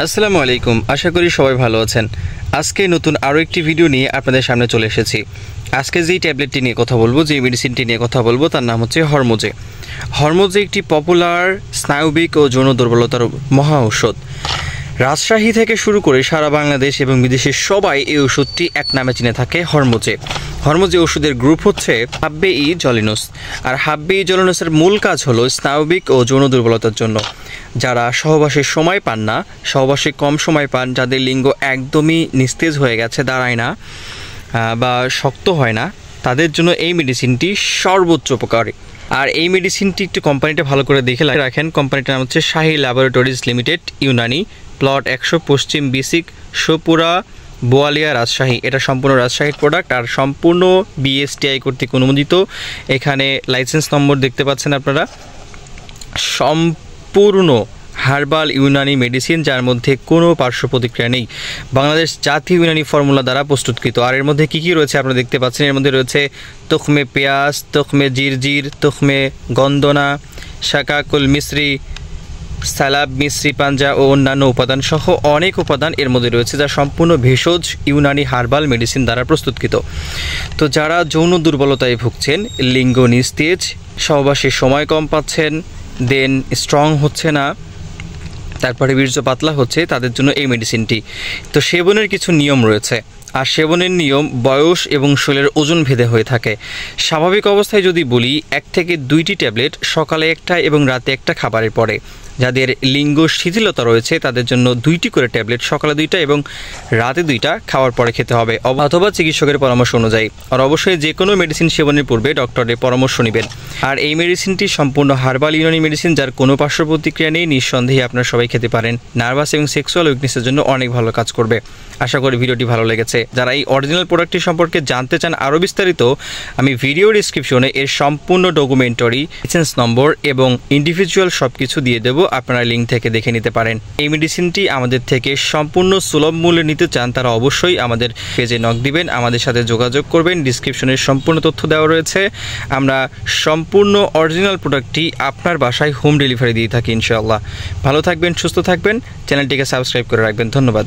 আসসালামু আলাইকুম, আশা করি সবাই ভালো আছেন। আজকে নতুন আরও একটি ভিডিও নিয়ে আপনাদের সামনে চলে এসেছি। আজকে যেই ট্যাবলেটটি নিয়ে কথা বলবো, যে মেডিসিনটি নিয়ে কথা বলবো, তার নাম হচ্ছে হরমোজে। হরমোজে একটি পপুলার স্নায়বিক ও যৌন দুর্বলতার মহা ঔষধ। রাজশাহী থেকে শুরু করে সারা বাংলাদেশ এবং বিদেশের সবাই এই ওষুধটি এক নামে চিনে থাকে, হরমোজে। হরমোজে ওষুধের গ্রুপ হচ্ছে হাব্বে-ই-জলিনোস। আর হাব্বে-ই-জলিনোসের মূল কাজ হলো স্নায়বিক ও যৌন দুর্বলতার জন্য। যারা সহবাসের সময় পান না, সহবাসে কম সময় পান, যাদের লিঙ্গ একদমই নিস্তেজ হয়ে গেছে, দাঁড়ায় না বা শক্ত হয় না, তাদের জন্য এই মেডিসিনটি সর্বোচ্চ উপকারী। আর এই মেডিসিনটি একটু কোম্পানিটা ভালো করে দেখে রাখেন। কোম্পানিটার নাম হচ্ছে শাহী ল্যাবরেটরিজ লিমিটেড, ইউনানি, প্লট 100, পশ্চিম বিসিক, সোপুরা, বোয়ালিয়া, রাজশাহী। এটা সম্পূর্ণ রাজশাহীর প্রোডাক্ট আর সম্পূর্ণ বিএসটিআই কর্তৃক অনুমোদিত। এখানে লাইসেন্স নম্বর দেখতে পাচ্ছেন আপনারা। সম্পূর্ণ হার্বাল ইউনানি মেডিসিন, যার মধ্যে কোনো পার্শ্ব প্রতিক্রিয়া নেই। বাংলাদেশ জাতীয় ইউনানি ফর্মুলা দ্বারা প্রস্তুতকৃত। আর এর মধ্যে কী কী রয়েছে আপনারা দেখতে পাচ্ছেন। এর মধ্যে রয়েছে তখমে পেঁয়াজ, তখমে জিরজির, তখমে গন্দনা, শাকাকুল মিশ্রি, সালাব মিশ্রি পাঞ্জা ও অন্যান্য উপাদান সহ অনেক উপাদান এর মধ্যে রয়েছে, যা সম্পূর্ণ ভেষজ ইউনানি হার্বাল মেডিসিন দ্বারা প্রস্তুতকৃত। তো যারা যৌন দুর্বলতায় ভুগছেন, লিঙ্গ নিস্তেজ, সহবাসের সময় কম পাচ্ছেন, দেন স্ট্রং হচ্ছে না, তারপরে বীর্য পাতলা হচ্ছে, তাদের জন্য এই মেডিসিনটি। তো সেবনের কিছু নিয়ম রয়েছে। আর সেবনের নিয়ম বয়স এবং শরীরের ওজন ভেদে হয়ে থাকে। স্বাভাবিক অবস্থায় যদি বলি, 1 থেকে 2টি ট্যাবলেট, সকালে একটা এবং রাতে একটা খাবারের পরে। যাদের লিঙ্গ শিথিলতা রয়েছে তাদের জন্য 2টি করে ট্যাবলেট, সকালে 2টা এবং রাতে 2টা খাওয়ার পরে খেতে হবে, অথবা চিকিৎসকের পরামর্শ অনুযায়ী। আর অবশ্যই যে কোনো মেডিসিন সেবনের পূর্বে ডক্টরের পরামর্শ নেবেন। আর এই মেডিসিনটি সম্পূর্ণ হার্বাল ইউনানি মেডিসিন, যার কোনো পার্শ্ব প্রতিক্রিয়া নেই। নিঃসন্দেহে আপনারা সবাই খেতে পারেন। নার্ভাস এবং সেক্সুয়াল উইকনেসের জন্য অনেক ভালো কাজ করবে। আশা করি ভিডিওটি ভালো লেগেছে। যারা এই অরিজিনাল প্রোডাক্টটি সম্পর্কে জানতে চান আরও বিস্তারিত, আমি ভিডিও ডিসক্রিপশনে এর সম্পূর্ণ ডকুমেন্টারি, লাইসেন্স নম্বর এবং ইন্ডিভিজুয়াল সব কিছু দিয়ে দেবো, আপনারা লিঙ্ক থেকে দেখে নিতে পারেন। এই মেডিসিনটি আমাদের থেকে সম্পূর্ণ সুলভ মূল্যে নিতে চান, তারা অবশ্যই আমাদের পেজে নক দিবেন, আমাদের সাথে যোগাযোগ করবেন। ডিসক্রিপশনের সম্পূর্ণ তথ্য দেওয়া রয়েছে। আমরা সম্পূর্ণ অরিজিনাল প্রোডাক্টটি আপনার বাসায় হোম ডেলিভারি দিয়ে থাকি ইনশাআল্লাহ। ভালো থাকবেন, সুস্থ থাকবেন, চ্যানেলটিকে সাবস্ক্রাইব করে রাখবেন। ধন্যবাদ।